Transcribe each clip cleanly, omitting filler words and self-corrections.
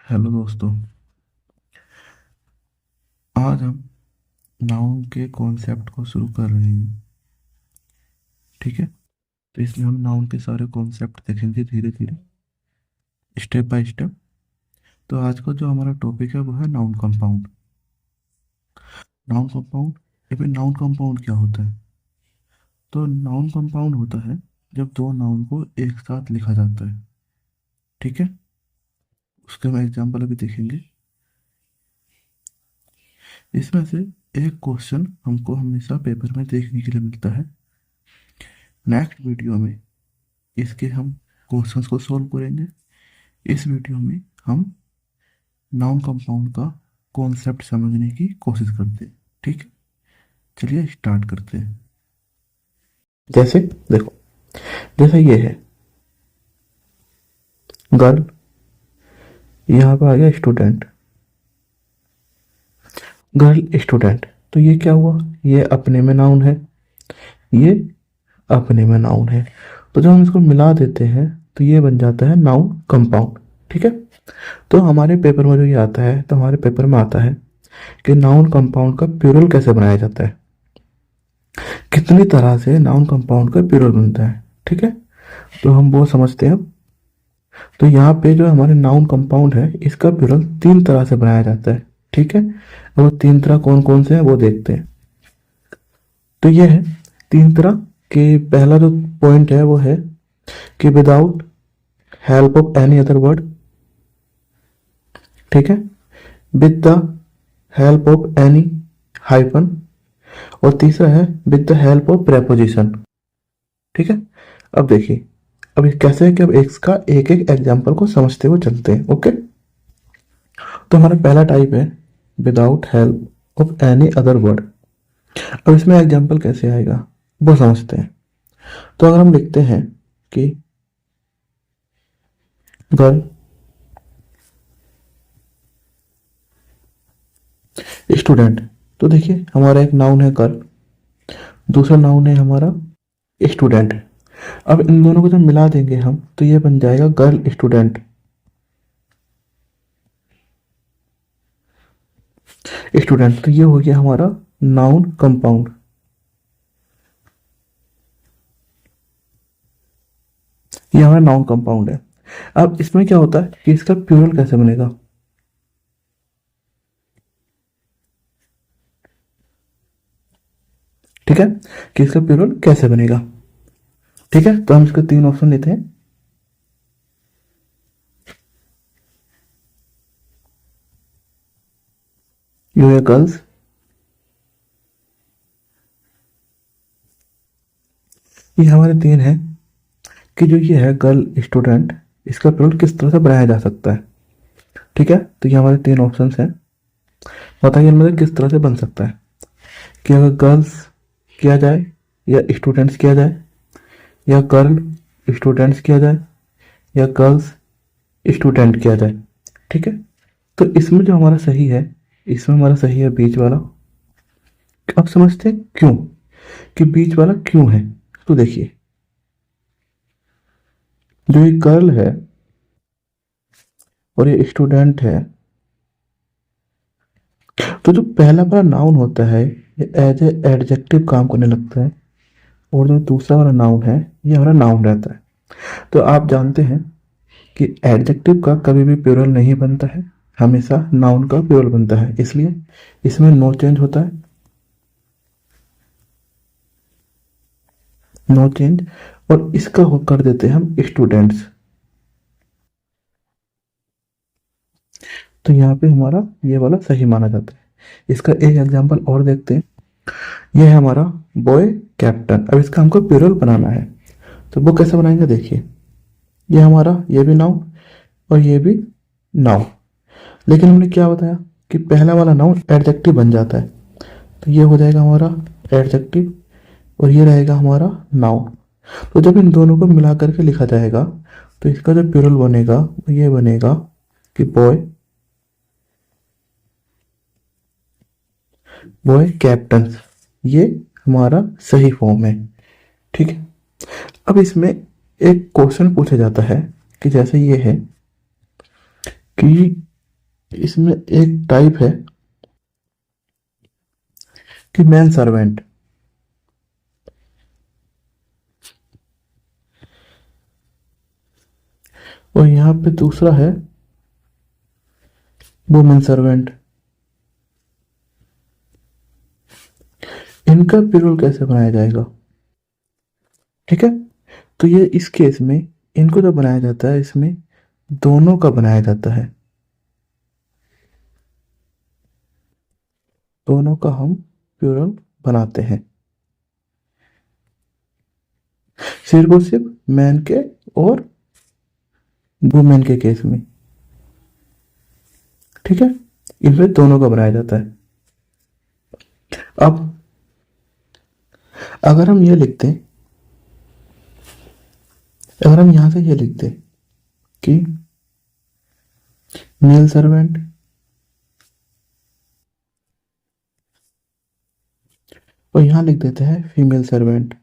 Hello दोस्तों। आज हम नाउन के कॉन्सेप्ट को शुरू कर रहे हैं। ठीक है, तो इसमें हम नाउन के सारे कॉन्सेप्ट देखेंगे धीरे धीरे, स्टेप बाय स्टेप। तो आज का जो हमारा टॉपिक है वो है नाउन कंपाउंड। नाउन कंपाउंड या फिर नाउन कंपाउंड क्या होता है? तो नाउन कंपाउंड होता है जब दो नाउन को एक साथ लिखा जाता है। ठीक है, उसके हम एग्जाम्पल अभी देखेंगे। इसमें से एक क्वेश्चन हमको हमेशा पेपर में देखने के लिए मिलता है। नेक्स्ट वीडियो में इसके हम क्वेश्चंस को सॉल्व करेंगे। इस वीडियो में हम नाउन कंपाउंड का कॉन्सेप्ट समझने की कोशिश करते हैं। ठीक है, चलिए स्टार्ट करते हैं। जैसे देखो, जैसे ये है गर्ल, यहाँ पर आ गया स्टूडेंट। गर्ल स्टूडेंट, तो ये क्या हुआ? ये अपने में नाउन है, ये अपने में नाउन है। तो जब हम इसको मिला देते हैं तो ये बन जाता है नाउन कंपाउंड। ठीक है, तो हमारे पेपर में जो ये आता है, तो हमारे पेपर में आता है कि नाउन कंपाउंड का प्लूरल कैसे बनाया जाता है, कितनी तरह से नाउन कंपाउंड का प्लूरल बनता है। ठीक है, तो हम वो समझते हैं। तो यहाँ पे जो हमारे नाउन कंपाउंड है, इसका प्लूरल तीन तरह से बनाया जाता है। ठीक है, वो तीन तरह कौन कौन से हैं वो देखते हैं। तो ये है तीन तरह के। पहला जो पॉइंट है वो है कि without help of any other word. ठीक है, with the help of any hyphen. और तीसरा है with the help of preposition. ठीक है, अब देखिए, अब ये कैसे है कि अब इसका एक एक एग्जाम्पल को समझते हुए चलते हैं। ओके, तो हमारा पहला टाइप है without help of any other word. अब इसमें एग्जाम्पल कैसे आएगा वो समझते हैं। तो अगर हम लिखते हैं कि गर्ल स्टूडेंट, तो देखिए हमारा एक नाउन है गर्ल, दूसरा नाउन है हमारा स्टूडेंट। अब इन दोनों को जब मिला देंगे हम तो ये बन जाएगा गर्ल स्टूडेंट। स्टूडेंट, तो ये हो गया हमारा नाउन कंपाउंड। ये हमारा नाउन कंपाउंड है। अब इसमें क्या होता है कि इसका प्लूरल कैसे बनेगा? ठीक है, कि इसका प्लूरल कैसे बनेगा। ठीक है, तो हम इसके तीन ऑप्शन लेते हैं। यू है गर्ल्स, ये हमारे तीन है कि जो ये है गर्ल स्टूडेंट, इसका प्लूरल किस तरह से बनाया जा सकता है। ठीक है, तो ये हमारे तीन ऑप्शन हैं। बताइए इनमें से किस तरह से बन सकता है कि अगर गर्ल्स किया जाए या स्टूडेंट्स किया जाए, या गर्ल स्टूडेंट्स किया जाए, या गर्ल्स स्टूडेंट किया जाए। ठीक है, तो इसमें जो हमारा सही है, इसमें हमारा सही है बीच वाला। अब समझते हैं क्यों, कि बीच वाला क्यों है। तो देखिए, जो ये गर्ल है और ये स्टूडेंट है, तो जो पहला वाला नाउन होता है ये एज ए एडजेक्टिव काम करने लगता है, और जो दूसरा वाला नाउन है ये हमारा नाउन रहता है। तो आप जानते हैं कि एडजेक्टिव का कभी भी प्लूरल नहीं बनता है, हमेशा नाउन का प्लूरल बनता है। इसलिए इसमें नो चेंज होता है, नो चेंज। और इसका हो कर देते हैं हम स्टूडेंट्स। तो यहाँ पे हमारा ये वाला सही माना जाता है। इसका एक एग्जांपल और देखते हैं। ये है हमारा बॉय कैप्टन। अब इसका हमको प्लूरल बनाना है, तो वो कैसे बनाएंगे? देखिए, ये हमारा ये भी नाउन और ये भी नाउन, लेकिन हमने क्या बताया कि पहला वाला नाउन एडजेक्टिव बन जाता है। तो ये हो जाएगा हमारा एडजेक्टिव और ये रहेगा हमारा नाउन। तो जब इन दोनों को मिला करके लिखा जाएगा तो इसका जो प्लूरल बनेगा वो ये बनेगा कि बॉय बॉय कैप्टन। ये हमारा सही फॉर्म है। ठीक है, अब इसमें एक क्वेश्चन पूछा जाता है कि जैसे ये है कि इसमें एक टाइप है कि मैन सर्वेंट, और यहाँ पे दूसरा है वुमेन सर्वेंट। इनका प्लूरल कैसे बनाया जाएगा? ठीक है, तो ये इस केस में इनको जो बनाया जाता है, इसमें दोनों का बनाया जाता है, दोनों का हम प्लूरल बनाते हैं, सिर्फ और सिर्फ मैन के और वुमेन के केस में। ठीक है, इनमें दोनों का बनाया जाता है। अब अगर हम ये लिखते हैं, अगर हम यहां से ये लिखते हैं कि मेल सर्वेंट और यहां लिख देते हैं फीमेल सर्वेंट,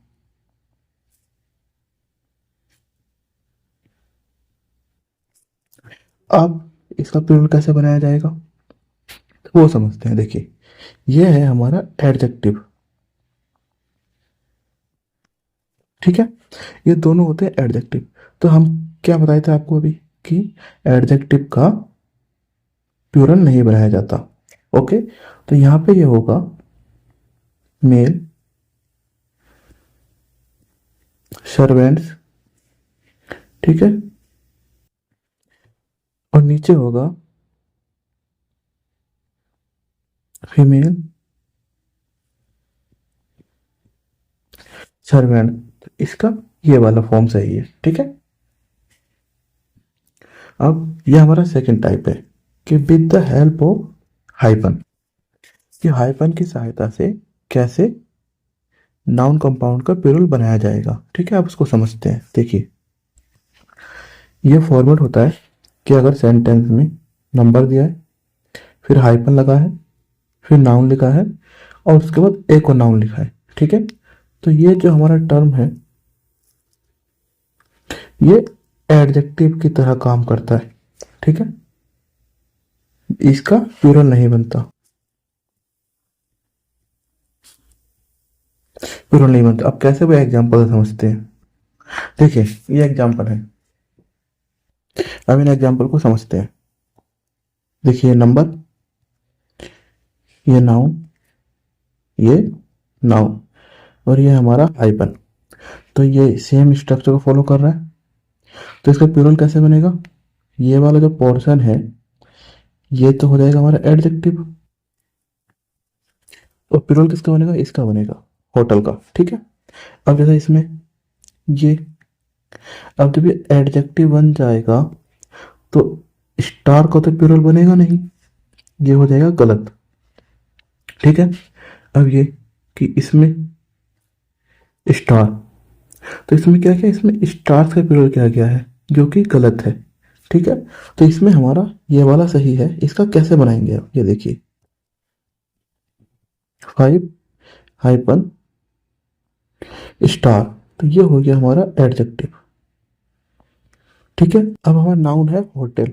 अब इसका प्लूरल कैसे बनाया जाएगा तो वो समझते हैं। देखिए, ये है हमारा एडजेक्टिव। ठीक है, ये दोनों होते हैं एडजेक्टिव। तो हम क्या बताए थे आपको अभी कि एडजेक्टिव का प्लूरल नहीं बनाया जाता। ओके, तो यहां पे ये होगा मेल सर्वेंट्स, ठीक है, और नीचे होगा फीमेल सर्वेंट। इसका ये वाला फॉर्म सही है। ठीक है, अब ये हमारा सेकंड टाइप है कि with the help of hyphen, कि हाइपन की सहायता से कैसे नाउन कंपाउंड का प्लूरल बनाया जाएगा। ठीक है, आप उसको समझते हैं। देखिए, ये फॉर्मेट होता है कि अगर सेंटेंस में नंबर दिया है, फिर हाइपन लगा है, फिर नाउन लिखा है, और उसके बाद एक और नाउन लिखा है। ठीक है, तो ये जो हमारा टर्म है ये एडजेक्टिव की तरह काम करता है। ठीक है, इसका प्लूरल नहीं बनता, प्लूरल नहीं बनता। अब कैसे वो एग्जाम्पल समझते हैं? देखिए, ये एग्जाम्पल है, अब इन एग्जाम्पल को समझते हैं। देखिए, नंबर, ये नाउन, ये नाउन, और ये हमारा हाइपन। तो ये सेम स्ट्रक्चर को फॉलो कर रहा है। तो इसका प्लूरल कैसे बनेगा? ये वाला जो पोर्शन है ये तो हो जाएगा हमारा एडजेक्टिव, और प्लूरल किसका बनेगा? इसका बनेगा, होटल का। ठीक है, अब जैसे इसमें ये, अब जब ये एडजेक्टिव बन जाएगा तो स्टार का तो प्लूरल बनेगा नहीं, ये हो जाएगा गलत। ठीक है, अब ये कि इसमें स्टार, तो इसमें क्या क्या, इसमें स्टार्स का प्लूरल किया गया है जो कि गलत है। ठीक है, तो इसमें हमारा ये वाला सही है। इसका कैसे बनाएंगे आप? ये देखिए, 5 हाइपन स्टार, तो ये हो गया हमारा एडजेक्टिव। ठीक है, अब हमारा नाउन है होटल,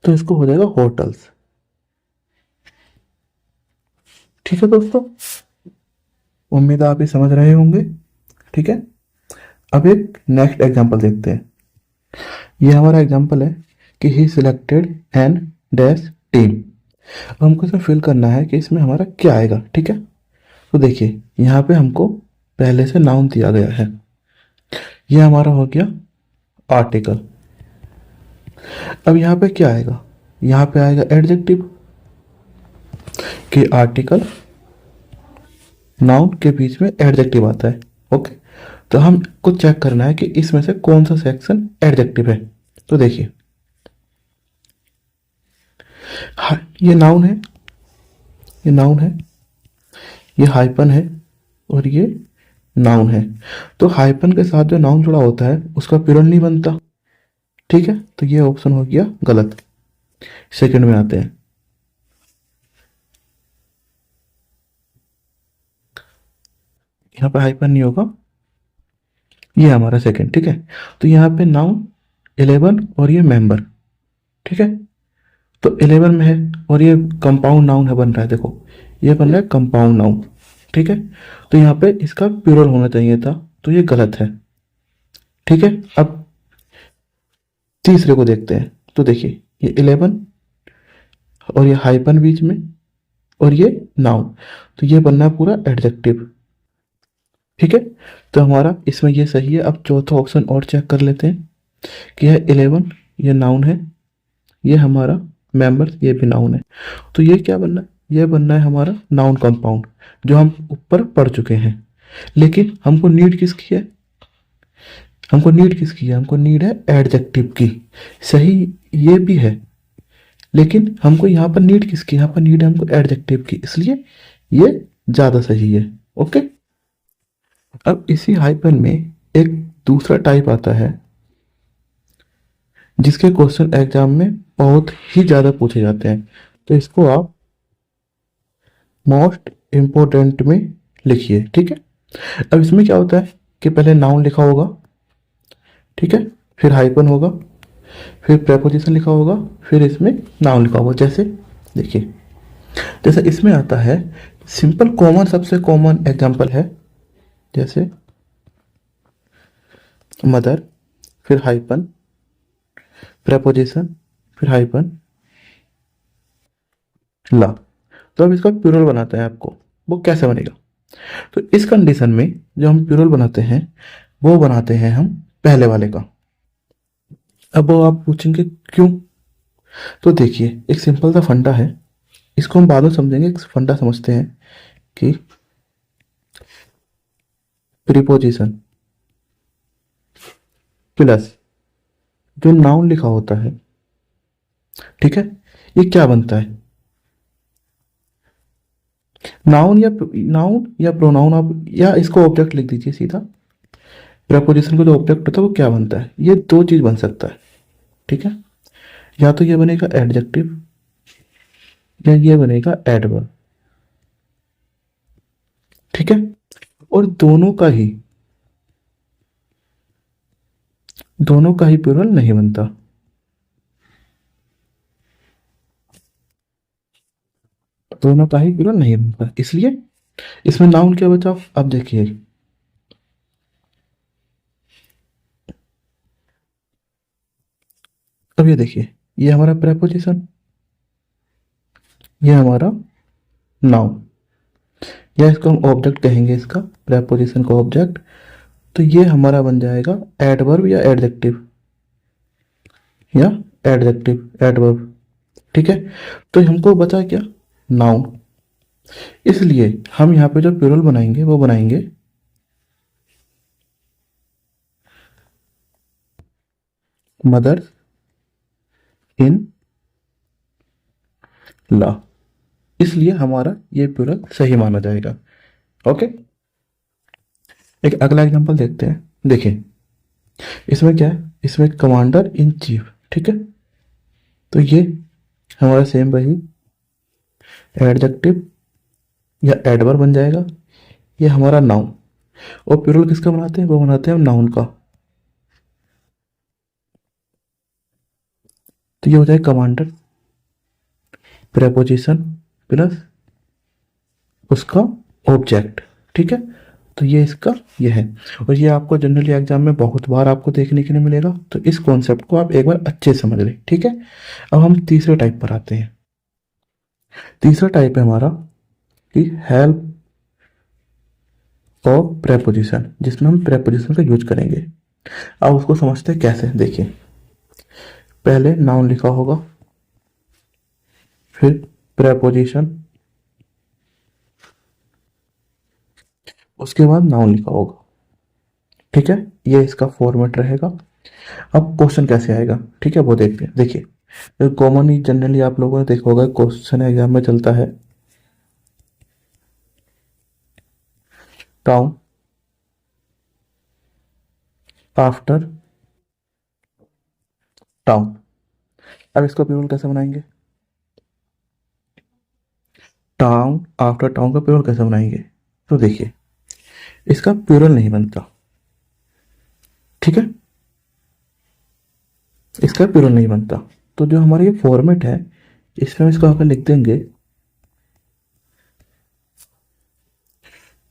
तो इसको हो जाएगा होटल्स। ठीक है दोस्तों, उम्मीद है आप ये समझ रहे होंगे। ठीक है, अब एक नेक्स्ट एग्जांपल देखते हैं। ये हमारा एग्जांपल है कि ही सिलेक्टेड एन डैश टीम। अब हमको इसे फिल करना है कि इसमें हमारा क्या आएगा। ठीक है, तो देखिए, यहाँ पे हमको पहले से नाउन दिया गया है, ये हमारा हो गया आर्टिकल। अब यहाँ पे क्या आएगा? यहाँ पे आएगा एडजेक्टिव, कि आर्टिकल नाउन के बीच में एडजेक्टिव आता है। ओके, तो हमको चेक करना है कि इसमें से कौन सा सेक्शन एडजेक्टिव है। तो देखिए, ये नाउन है, ये नाउन है, ये हाइपन है, और ये नाउन है। तो हाइपन के साथ जो नाउन जुड़ा होता है उसका प्लूरल नहीं बनता। ठीक है, तो ये ऑप्शन हो गया गलत। सेकंड में आते हैं, यहाँ पे हाइपन नहीं होगा, ये हमारा सेकंड। ठीक है, तो यहाँ पे नाउन 11 और ये मेंबर। ठीक है, तो 11 में है और ये कंपाउंड नाउन है बन रहा है, देखो ये बन रहा है कंपाउंड नाउन, ठीक है। तो यहाँ पे इसका प्लूरल होना चाहिए था, तो ये गलत है, ठीक है। अब तीसरे को देखते हैं, तो देखिए ये 11 और ये हाइपन बीच में और ये नाउन, तो ये बनना है पूरा एडजेक्टिव, ठीक है। तो हमारा इसमें ये सही है। अब चौथा ऑप्शन और चेक कर लेते हैं कि यह 11 ये नाउन है, ये हमारा मेंबर ये भी नाउन है, तो ये क्या बनना है, ये बनना है हमारा नाउन कंपाउंड, जो हम ऊपर पढ़ चुके हैं। लेकिन हमको नीड किसकी है, हमको नीड है एडजेक्टिव की, सही ये भी है, लेकिन हमको यहाँ पर नीड किसकी, यहाँ पर नीड है हमको एडजेक्टिव की, इसलिए ये ज्यादा सही है, ओके। अब इसी हाइपन में एक दूसरा टाइप आता है जिसके क्वेश्चन एग्जाम में बहुत ही ज्यादा पूछे जाते हैं, तो इसको आप मोस्ट इम्पोर्टेंट में लिखिए, ठीक है। अब इसमें क्या होता है कि पहले नाउन लिखा होगा, ठीक है, फिर हाइपन होगा, फिर प्रेपोजिशन लिखा होगा, फिर इसमें नाउन लिखा होगा। जैसे देखिए, जैसे इसमें आता है सिंपल कॉमन, सबसे कॉमन एग्जांपल है जैसे मदर, फिर हाइपन, प्रेपोजिशन, फिर हाइपन, ला। तो अब इसका प्लूरल बनाते हैं आपको, वो कैसे बनेगा। तो इस कंडीशन में जो हम प्लूरल बनाते हैं वो बनाते हैं हम पहले वाले का। अब वो आप पूछेंगे क्यों, तो देखिए एक सिंपल सा फंडा है, इसको हम बाद में समझेंगे। एक फंडा समझते हैं कि प्रीपोजिशन प्लस जो नाउन लिखा होता है, ठीक है, ये क्या बनता है, नाउन या प्रोनाउन, आप या इसको ऑब्जेक्ट लिख दीजिए सीधा। प्रेपोजिशन को जो ऑब्जेक्ट होता है वो क्या बनता है, ये दो चीज बन सकता है, ठीक है। या तो ये बनेगा एडजेक्टिव या ये बनेगा एडवर्ब, ठीक है। और दोनों का ही प्लूरल नहीं बनता, दोनों का ही प्लूरल नहीं बनता, इसलिए इसमें नाउन क्या बचा, अब देखिए अब ये देखिए, ये हमारा प्रेपोजिशन, ये हमारा नाउन, या इसको हम ऑब्जेक्ट कहेंगे, इसका प्रेपोजिशन का ऑब्जेक्ट। तो ये हमारा बन जाएगा एडवर्ब या एडजेक्टिव, या एडवर्ब, ठीक है। तो हमको बचा क्या, नाउन, इसलिए हम यहाँ पे जो प्लूरल बनाएंगे वो बनाएंगे मदर इन लॉ, इसलिए हमारा ये प्लूरल सही माना जाएगा, ओके। एक अगला एग्जांपल देखते हैं, देखिए इसमें क्या है, इसमें कमांडर इन चीफ, ठीक है। तो ये हमारा सेम वही एडजेक्टिव या एडवर्ब बन जाएगा, ये हमारा नाउन, और प्लूरल किसका बनाते हैं, वो बनाते हैं हम नाउन का। तो ये हो जाए कमांडर प्रेपोजिशन प्लस उसका ऑब्जेक्ट, ठीक है। तो ये इसका ये है, और ये आपको जनरली एग्जाम में बहुत बार आपको देखने के लिए मिलेगा, तो इस कॉन्सेप्ट को आप एक बार अच्छे से समझ लें, ठीक है। अब हम तीसरे टाइप पर आते हैं। तीसरा टाइप है हमारा कि हेल्प ऑफ प्रेपोजिशन, जिसमें हम प्रेपोजिशन का यूज करेंगे। अब उसको समझते हैं कैसे, देखिए पहले नाउन लिखा होगा, फिर प्रेपोजिशन, उसके बाद नाउन लिखा होगा, ठीक है। ये इसका फॉर्मेट रहेगा। अब क्वेश्चन कैसे आएगा, ठीक है, वो देखते हैं। देखिए कॉमन ही जनरली आप लोगों ने देखा होगा, क्वेश्चन एग्जाम में चलता है टाउन आफ्टर टाउन। अब इसका प्लूरल कैसे बनाएंगे, टाउन आफ्टर टाउन का प्लूरल कैसे बनाएंगे, तो देखिए इसका प्लूरल नहीं बनता, ठीक है, इसका प्लूरल नहीं बनता। तो जो हमारा ये फॉर्मेट है इसमें इसको अगर लिख देंगे,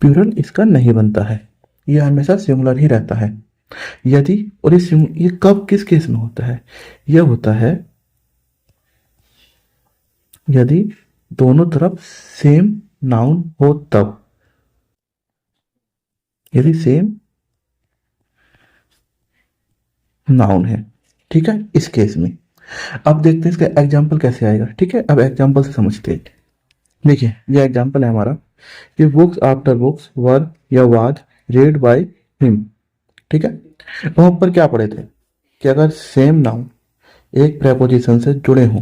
प्लूरल इसका नहीं बनता है, ये हमेशा सिंगुलर ही रहता है। यदि, और ये कब किस केस में होता है, यह होता है यदि दोनों तरफ सेम नाउन हो तब, यदि सेम नाउन है, ठीक है, इस केस में। अब देखते हैं इसका एग्जाम्पल कैसे आएगा, ठीक है। अब एग्जाम्पल से समझते हैं। देखिए ये एग्जाम्पल है हमारा कि बुक्स आफ्टर बुक्स वर या वाज रेड बाय हिम, ठीक है। वहां पर क्या पढ़े थे कि अगर सेम नाउन एक प्रेपोजिशन से जुड़े हों,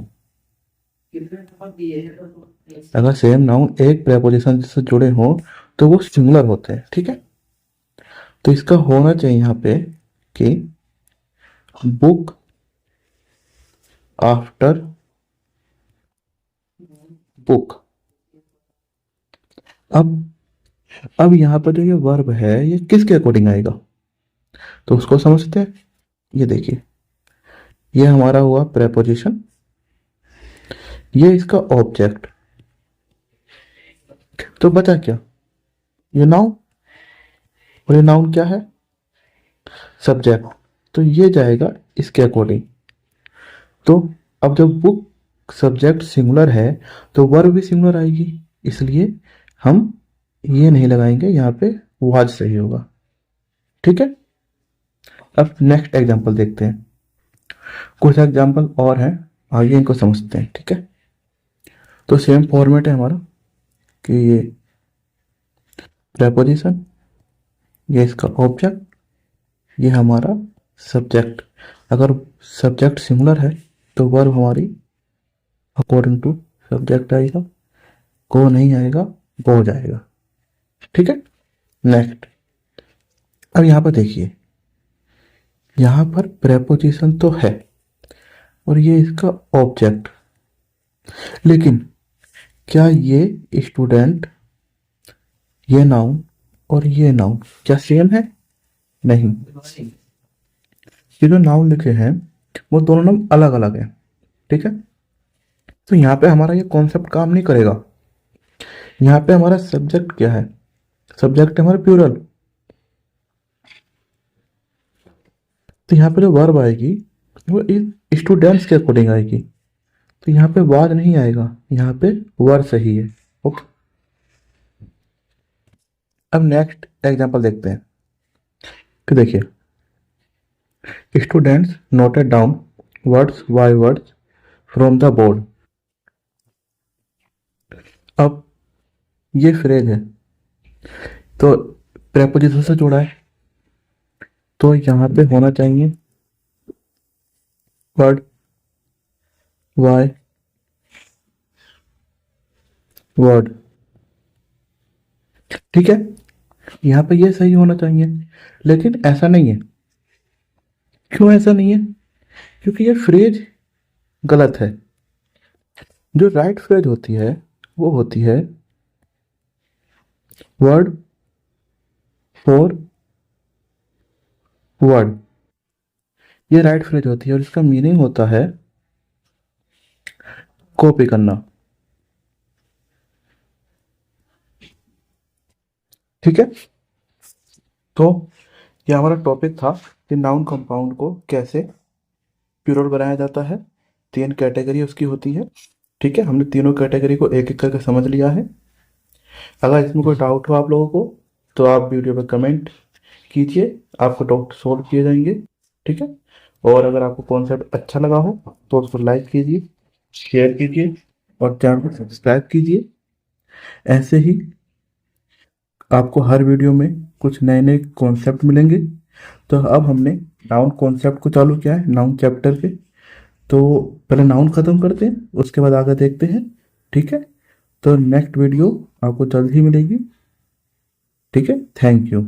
अगर सेम नाउन एक प्रेपोजिशन से जुड़े हों तो वो सिंगुलर होते हैं, ठीक है। तो इसका होना चाहिए यहाँ पे कि बुक आफ्टर बुक। अब यहाँ पर जो ये वर्ब है ये किसके अकॉर्डिंग आएगा, तो उसको समझते हैं। ये देखिए, ये हमारा हुआ प्रेपोजिशन, ये इसका ऑब्जेक्ट, तो बचा क्या, ये नाउन, और ये नाउन क्या है, सब्जेक्ट, तो ये जाएगा इसके अकॉर्डिंग। तो अब जब बुक सब्जेक्ट सिंगुलर है तो वर्ब भी सिंगुलर आएगी, इसलिए हम ये नहीं लगाएंगे, यहाँ पे वाज सही होगा, ठीक है। अब नेक्स्ट एग्जांपल देखते हैं, कुछ एग्जांपल और हैं, आगे इनको समझते हैं, ठीक है। तो सेम फॉर्मेट है हमारा कि ये प्रेपोजिशन, ये इसका ऑब्जेक्ट, ये हमारा सब्जेक्ट। अगर सब्जेक्ट सिंगुलर है तो वर्ब हमारी अकॉर्डिंग टू सब्जेक्ट आएगा, को नहीं आएगा, वो हो जाएगा, ठीक है। नेक्स्ट, अब यहां पर देखिए, यहां पर प्रेपोजिशन तो है और ये इसका ऑब्जेक्ट, लेकिन क्या ये स्टूडेंट, ये नाउन और ये नाउन क्या सेम है, नहीं। ये जो नाउन लिखे हैं वो दोनों नाउन अलग अलग हैं, ठीक है। तो यहाँ पे हमारा ये कॉन्सेप्ट काम नहीं करेगा। यहाँ पे हमारा सब्जेक्ट क्या है, सब्जेक्ट है हमारा प्लूरल, तो यहाँ पे जो वर्ब आएगी वो स्टूडेंट्स के अकॉर्डिंग आएगी, तो यहाँ पे वाज नहीं आएगा, यहाँ पे वर्ब सही है, ओके। अब नेक्स्ट एग्जांपल देखते हैं कि देखिए, students noted down words by words from the board. अब ये फ्रेज है तो प्रेपोजिशन से जुड़ा है, तो यहाँ पे होना चाहिए वर्ड बाय वर्ड, ठीक है। यहाँ पे ये सही होना चाहिए, लेकिन ऐसा नहीं है। क्यों ऐसा नहीं है, क्योंकि ये फ्रेज गलत है। जो राइट फ्रेज होती है वो होती है वर्ड फॉर वर्ड, ये राइट फ्रेज होती है और इसका मीनिंग होता है कॉपी करना, ठीक है। तो ये हमारा टॉपिक था कि नाउन कंपाउंड को कैसे प्लूरल बनाया जाता है, तीन कैटेगरी उसकी होती है, ठीक है। हमने तीनों कैटेगरी को एक एक करके समझ लिया है। अगर इसमें कोई डाउट हो आप लोगों को तो आप वीडियो पर कमेंट कीजिए, आपको डाउट सोल्व किए जाएंगे, ठीक है। और अगर आपको कॉन्सेप्ट अच्छा लगा हो तो उसको लाइक कीजिए, शेयर कीजिए और चैनल को सब्सक्राइब कीजिए। ऐसे ही आपको हर वीडियो में कुछ नए नए कॉन्सेप्ट मिलेंगे। तो अब हमने नाउन कॉन्सेप्ट को चालू किया है, नाउन चैप्टर के, तो पहले नाउन ख़त्म करते हैं, उसके बाद आगे देखते हैं, ठीक है। तो नेक्स्ट वीडियो आपको जल्द ही मिलेगी, ठीक है। Thank you.